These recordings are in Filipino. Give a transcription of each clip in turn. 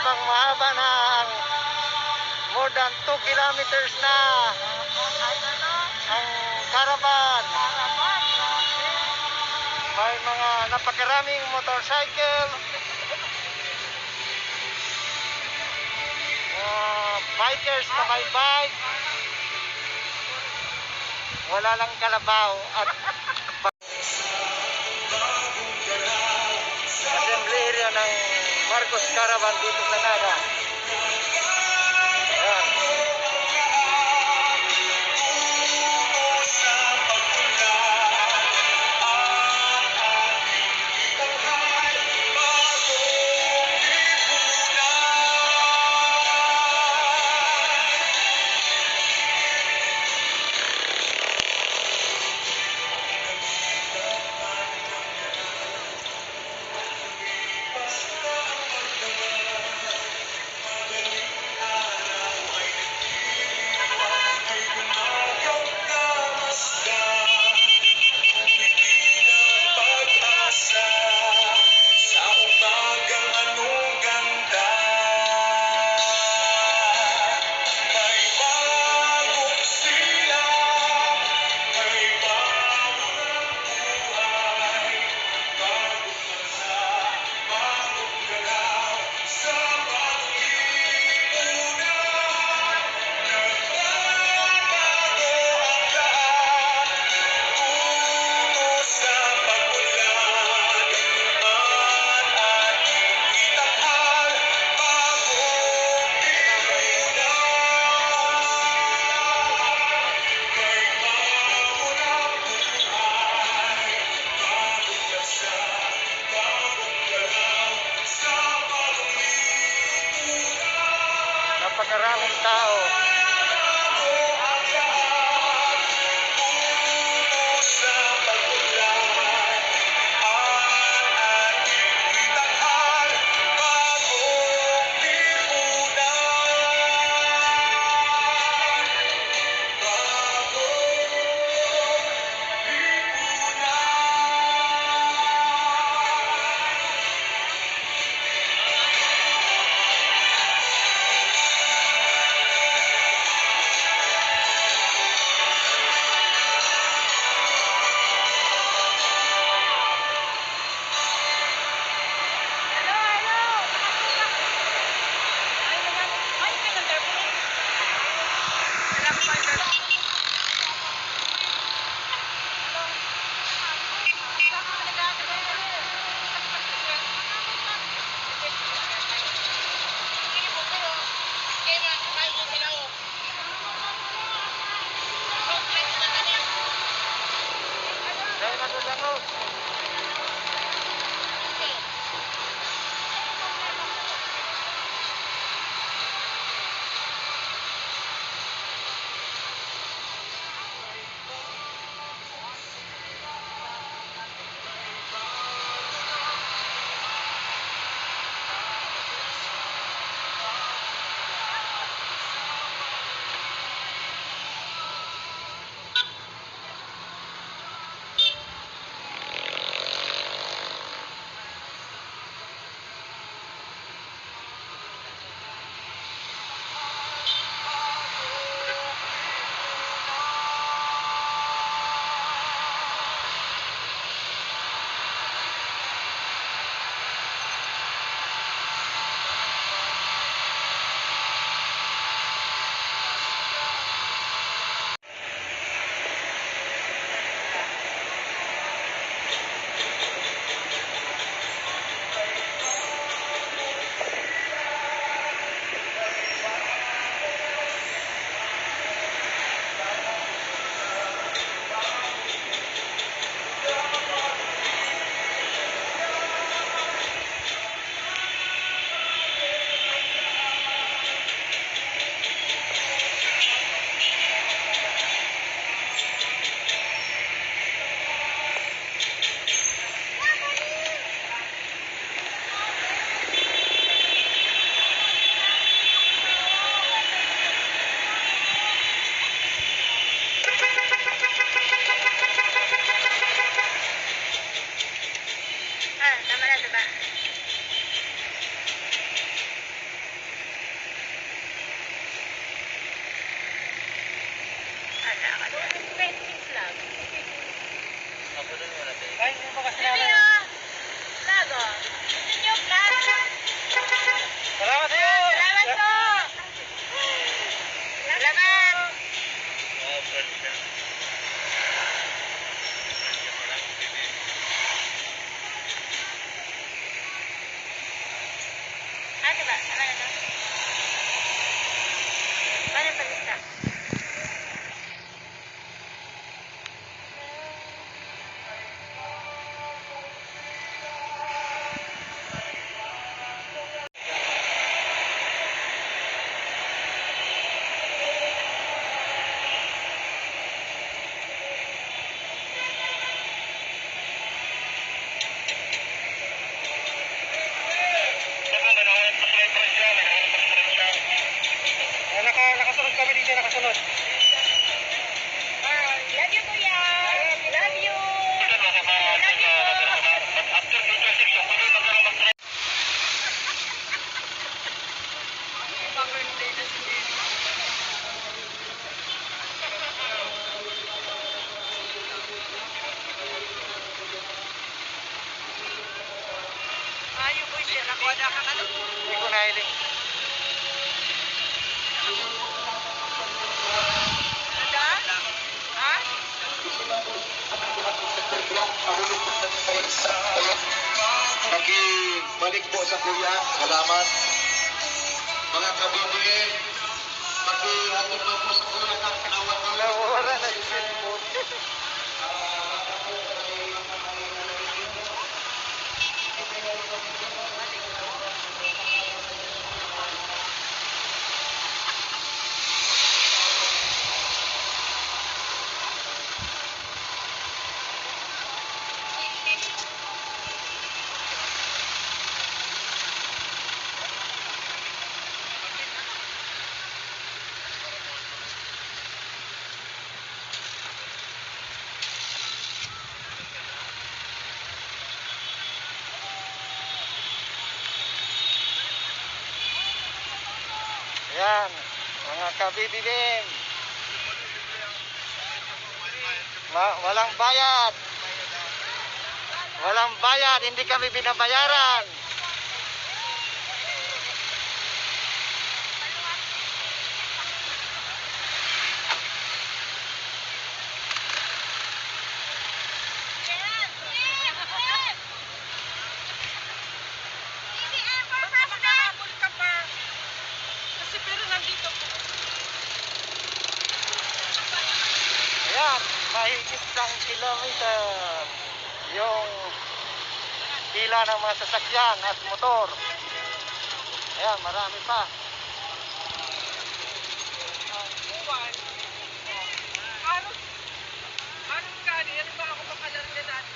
habang mahaba na ang more than 2 kilometers na ang caravan. May mga napakaraming motorcycle, bikers na may bike, wala lang kalabaw at assembly area ng Marcos Caravan dito sa Naga. Ayan. Napakaraming tao. Nakasunod kami dito, nakasunod. Love you, kuya. Love you. Love you Ayo po siya. Nakuha na kang ano. Hindi ko nahiling. Ha? Pakibalik po sa kuya. Salamat. Mga kabibigay, pakihatid po po sa kuya ng kawan ng Nawawala na yung cellphone. Yan, mga kabibigim. Walang bayad. Walang bayad, hindi kami binabayaran. Ayan, mahigit ng kilometer yung pila ng mga sasakyan at motor. Ayan, marami pa. Anong kani? Ano ba ako makalarga natin?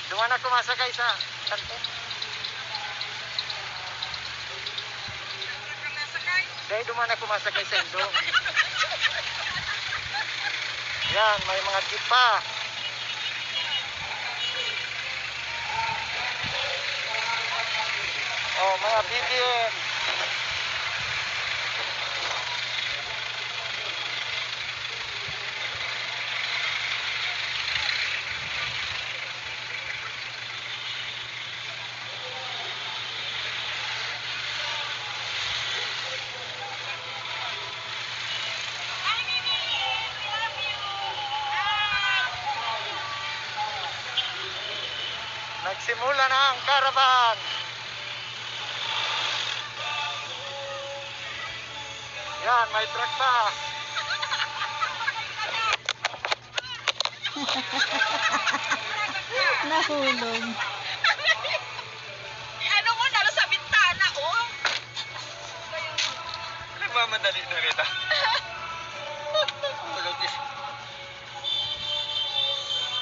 Duman ako masakay sa kanto. Dahil duman ako masakay sa Indo. Yan, may mga jeep pa. Oh, mga BBM. Nagsimula na ang caravan. Yan, may truck pa. Nahulog. Ano mo, nalo sa bintana, oh. Nagmamadali na kita.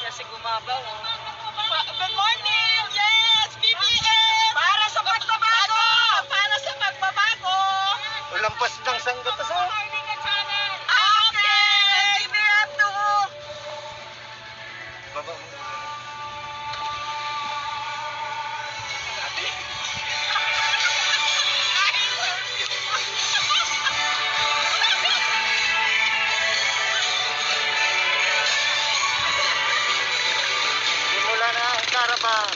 Kasi gumabaw, oh. Good morning! Yes! BBM! Para sa pagbabago! Para sa pagbabago! Lampas ng sanggot sa. Okay! BBM to! Baba mo. Simula man.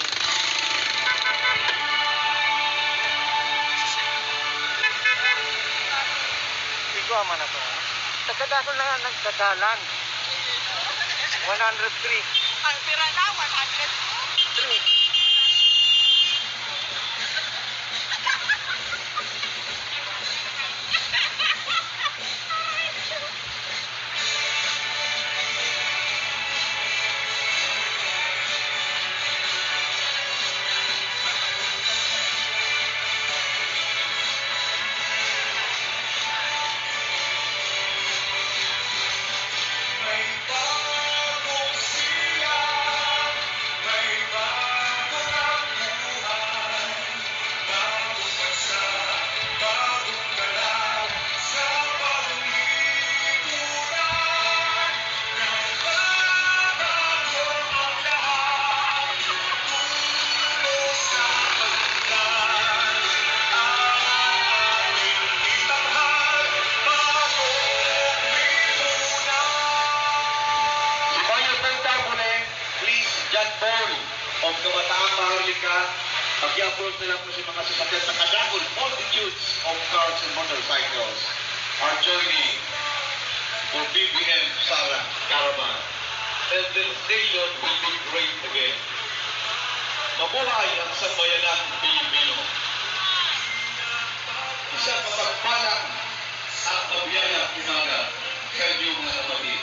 Ikaw man ako. Tagada ko na nagdadalan. 103. Ang pira na, 100. 3. Of Kabataang Maharlika, mag-i-approach na lang po si mga sasakyan sa kadakol multitudes of cars and motorcycles are joining for BBM Sara Caravan. And the station will be great again. Mabuhay ang sambayanang Pilipino. Isang kapagpalang at mabiyayang umaga sa inyong mga kapatid.